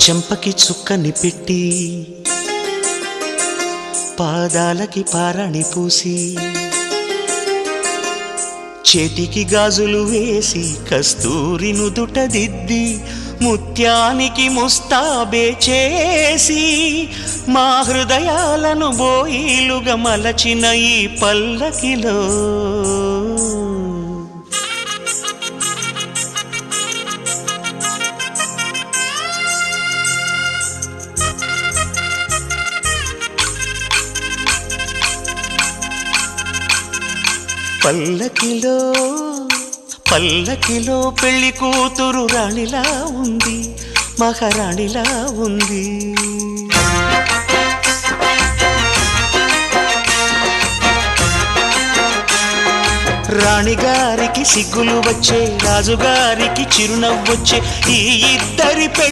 చెంపకి చుక్కని పెట్టి పాదాలకి పారాణి పూసి చేతికి గాజులు వేసి కస్తూరి నుదుట దిద్ది ముత్యానికి ముస్తాబే చేసి మా హృదయాలను బోయిలుగా మలచిన ఈ పల్లకిలో పల్లకిలో పల్లకిలో పెళ్లి కూతురు రాణిలా ఉంది, మహారాణిలా ఉంది. రాణిగారికి సిగ్గులు వచ్చే, రాజుగారికి చిరునవ్వొచ్చే ఈ ఇద్దరి